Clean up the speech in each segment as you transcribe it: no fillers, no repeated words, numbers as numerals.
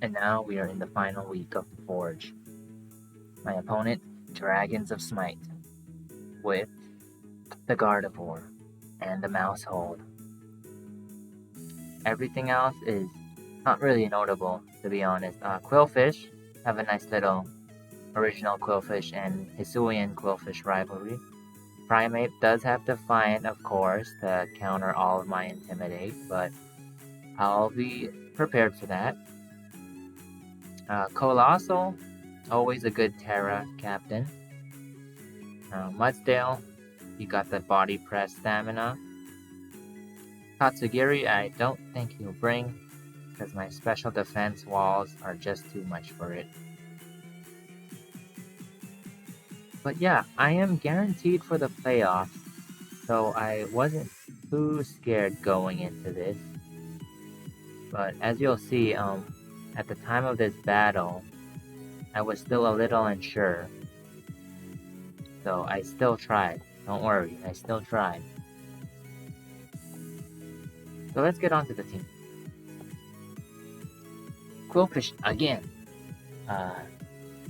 And now we are in the final week of the Forge. My opponent, Dragons of Smite, with the Gardevoir and the Mousehold. Everything else is not really notable, to be honest. Quillfish have a nice little original Quillfish and Hisuian Quillfish rivalry. Primeape does have Defiant, of course, to counter all of my Intimidate, but I'll be prepared for that. Colossal, always a good Terra captain. Mudsdale, you got the body press stamina. Tatsugiri, I don't think he'll bring, because my special defense walls are just too much for it. But yeah, I am guaranteed for the playoffs, so I wasn't too scared going into this. But as you'll see, at the time of this battle, I was still a little unsure. So I still tried. Don't worry, I still tried. So let's get on to the team. Quillfish again.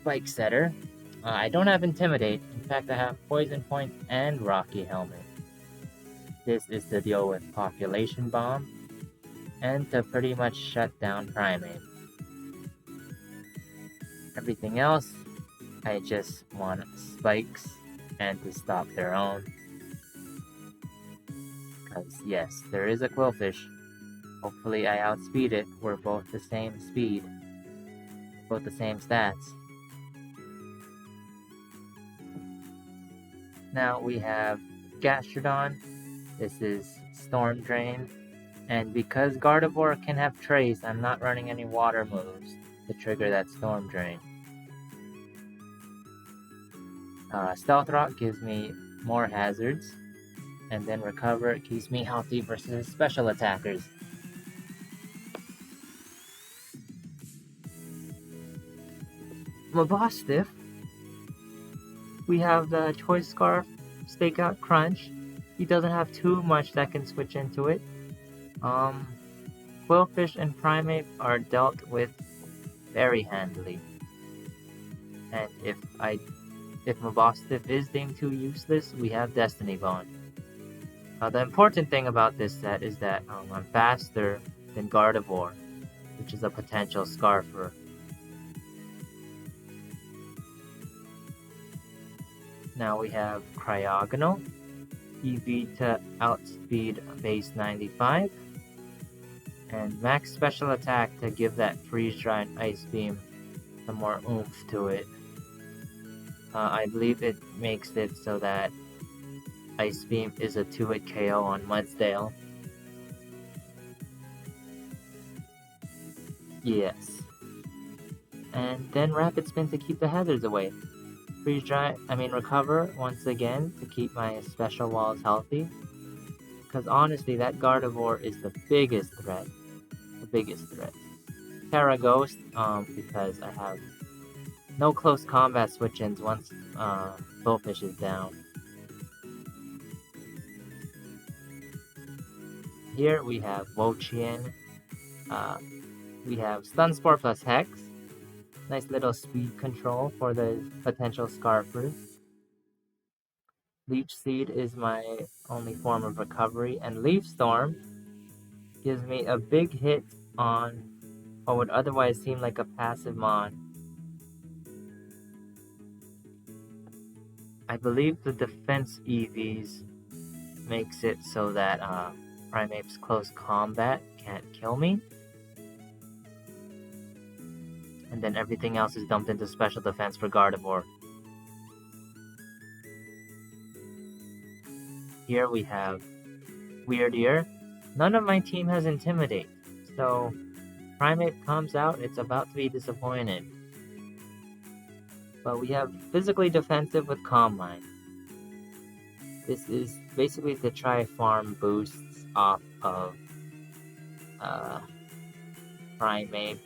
Spike Setter. I don't have Intimidate. In fact, I have Poison Point and Rocky Helmet. This is to deal with Population Bomb and to pretty much shut down Primeape. Everything else, I just want spikes and to stop their own. Because yes, there is a Quillfish. Hopefully I outspeed it. We're both the same speed. Both the same stats. Now we have Gastrodon. This is Storm Drain. And because Gardevoir can have Trace, I'm not running any water moves to trigger that Storm Drain. Stealth Rock gives me more hazards. And then Recover keeps me healthy versus special attackers. Mabostiff, we have the Choice Scarf, Stakeout Crunch. He doesn't have too much that can switch into it. Quillfish and Primeape are dealt with very handily. And if Mabostiff is deemed too useless, we have Destiny Bond. The important thing about this set is that I'm faster than Gardevoir, which is a potential Scarfer. Now we have Cryogonal, EV to outspeed base 95, and max special attack to give that Freeze Dry and Ice Beam some more oomph to it. I believe it makes it so that Ice Beam is a 2-hit KO on Mudsdale. Yes. And then Rapid Spin to keep the hazards away. Recover once again to keep my special walls healthy. Because honestly, that Gardevoir is the biggest threat. The biggest threat. Terra Ghost, because I have no close combat switch-ins once Bullfish is down. Here we have Wochian. We have Stun Spore plus Hex. Nice little speed control for the potential Scarfers. Leech Seed is my only form of recovery, and Leaf Storm gives me a big hit on what would otherwise seem like a passive Mon. I believe the defense EVs makes it so that Primeape's close combat can't kill me. And then everything else is dumped into special defense for Gardevoir. Here we have Weird Ear. None of my team has Intimidate, so Primeape comes out, it's about to be disappointed. But we have Physically Defensive with Calm Mind. This is basically to try farm boosts off of Primeape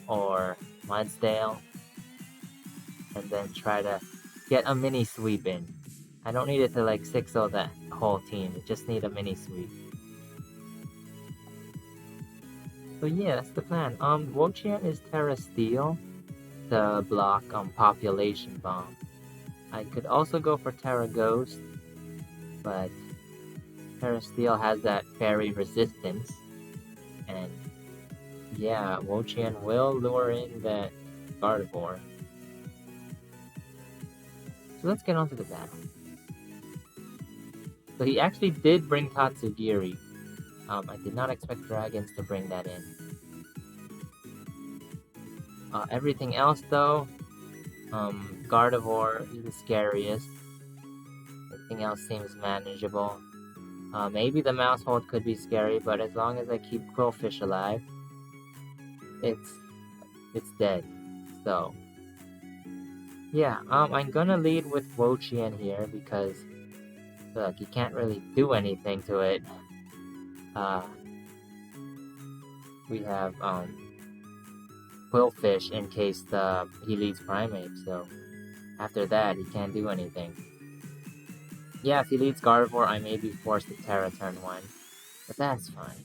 or Mudsdale, and then try to get a mini sweep in. I don't need it to like 6-0 that whole team, I just need a mini sweep. So yeah, that's the plan. Wochian is Terra Steel to block Population Bomb. I could also go for Terra Ghost, but Terra Steel has that fairy resistance, and yeah, Wochian will lure in that Gardevoir. So let's get on to the battle. So he actually did bring Tatsugiri. I did not expect Dragons to bring that in. Everything else though, Gardevoir is the scariest. Everything else seems manageable. Maybe the Mousehold could be scary, but as long as I keep Quillfish alive, it's dead. So yeah, I'm gonna lead with Wochian here because look, you can't really do anything to it. We have Quillfish in case he leads Primate, so after that he can't do anything. Yeah, if he leads Gardevoir, I may be forced to Terra turn 1, but that's fine.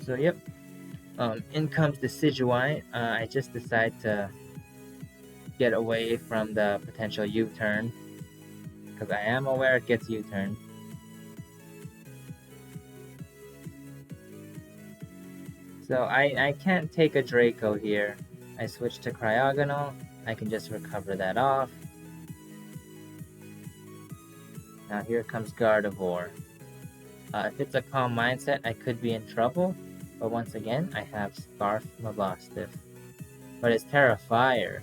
So yep, in comes the Decidueye. I just decide to get away from the potential U-turn, because I am aware it gets U-turn. So I can't take a Draco here. I switch to Cryogonal. I can just recover that off. Now here comes Gardevoir. If it's a calm mindset, I could be in trouble. But once again, I have Scarf Mabosstiff. But it's Terra Fire.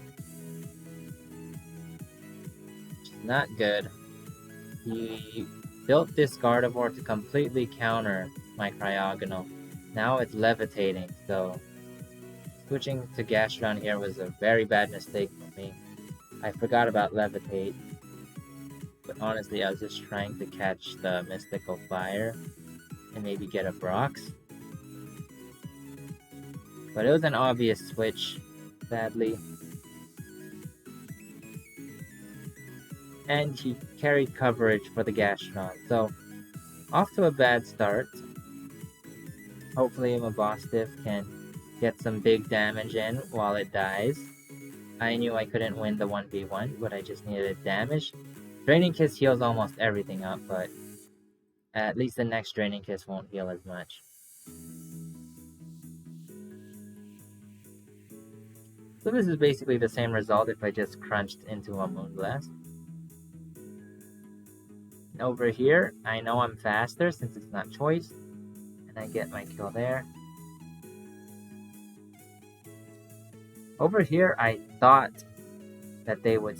Which is not good. He built this Gardevoir to completely counter my Cryogonal. Now it's levitating, so switching to Gastrodon here was a very bad mistake for me. I forgot about Levitate. But honestly, I was just trying to catch the Mystical Fire and maybe get a Brox. But it was an obvious switch, sadly. And he carried coverage for the Gastron. So, off to a bad start. Hopefully Mabosstiff can get some big damage in while it dies. I knew I couldn't win the 1v1, but I just needed damage. Draining Kiss heals almost everything up, but at least the next Draining Kiss won't heal as much. So this is basically the same result if I just crunched into a Moonblast. And over here, I know I'm faster since it's not choice, and I get my kill there. Over here, I thought that they would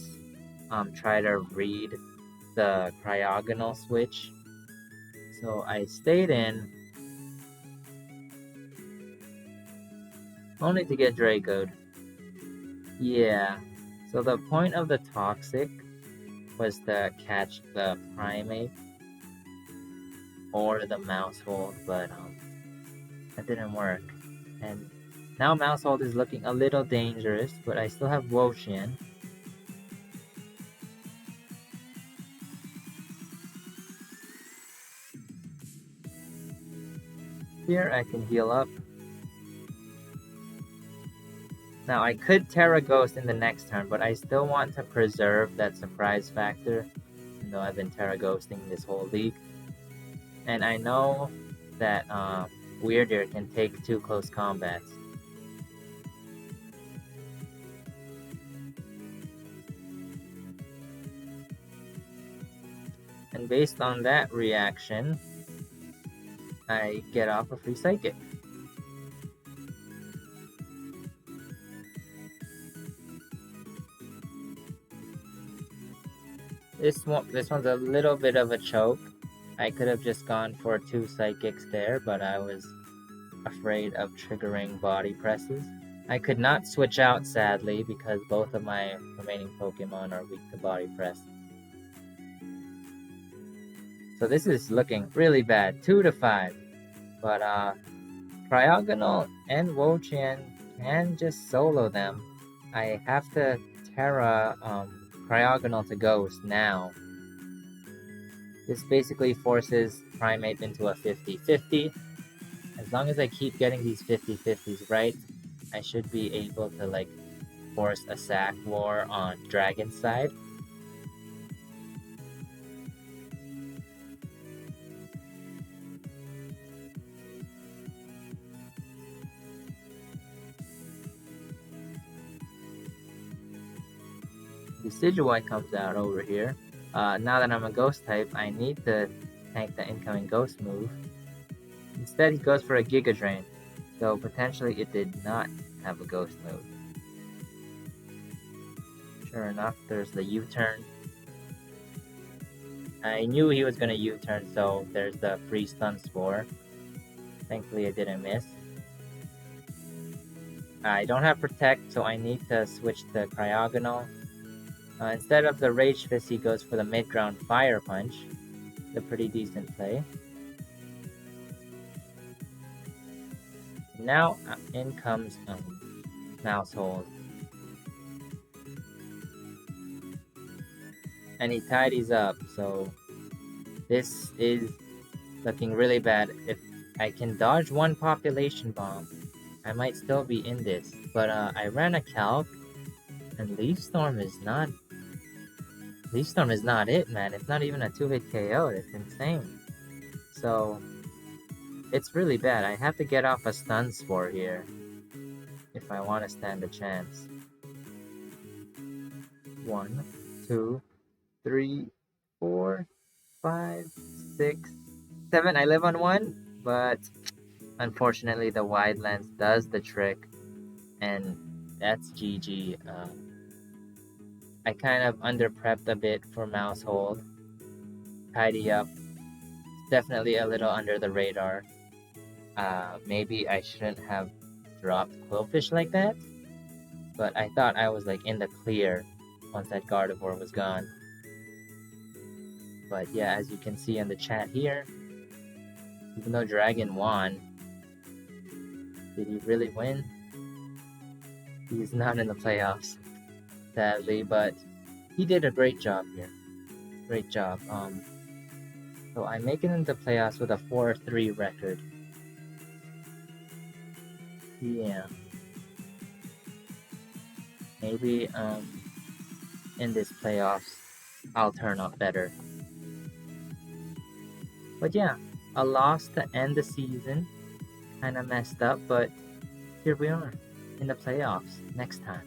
try to read the Cryogonal switch, so I stayed in, only to get Draco'd. Yeah, so the point of the Toxic was to catch the Primate or the Mousehold, but that didn't work. And now Mousehold is looking a little dangerous, but I still have Wochian. Here I can heal up. Now I could Terra Ghost in the next turn, but I still want to preserve that surprise factor, even though I've been Terra Ghosting this whole league. And I know that Weirder can take 2 close combats. And based on that reaction, I get off a free Psychic. This one's a little bit of a choke. I could have just gone for 2 Psychics there, but I was afraid of triggering body presses. I could not switch out, sadly, because both of my remaining Pokemon are weak to body press. So this is looking really bad, 2-5. But Cryogonal and Wochian can just solo them. I have to Terra Cryogonal to Ghost now. This basically forces Primate into a 50-50. As long as I keep getting these 50-50s right, I should be able to like force a sack war on Dragon's side. Decidueye comes out over here. Now that I'm a ghost type, I need to tank the incoming ghost move. Instead, he goes for a Giga Drain, so potentially it did not have a ghost move. Sure enough, there's the U-turn. I knew he was going to U-turn, so there's the free stun spore. Thankfully, I didn't miss. I don't have Protect, so I need to switch to Cryogonal. Instead of the Rage Fist, he goes for the mid-ground Fire Punch. It's a pretty decent play. Now, in comes Mousehold. And he tidies up, so this is looking really bad. If I can dodge one Population Bomb, I might still be in this. But I ran a calc, and Leaf Storm is not it, man. It's not even a 2-hit KO. It's insane. So it's really bad. I have to get off a stun spore here if I want to stand a chance. 1, 2, 3, 4, 5, 6, 7. I live on 1, but unfortunately the wide lens does the trick, and that's GG. I kind of under-prepped a bit for Mousehold. Tidy up. It's definitely a little under the radar. Maybe I shouldn't have dropped Quillfish like that, but I thought I was like in the clear once that Gardevoir was gone. But yeah, as you can see in the chat here, even though Dragon won, did he really win? He's not in the playoffs, sadly, but he did a great job here. Great job. So I make it into playoffs with a 4-3 record. Yeah. Maybe in this playoffs I'll turn out better. But yeah, a loss to end the season. Kinda messed up, but here we are in the playoffs next time.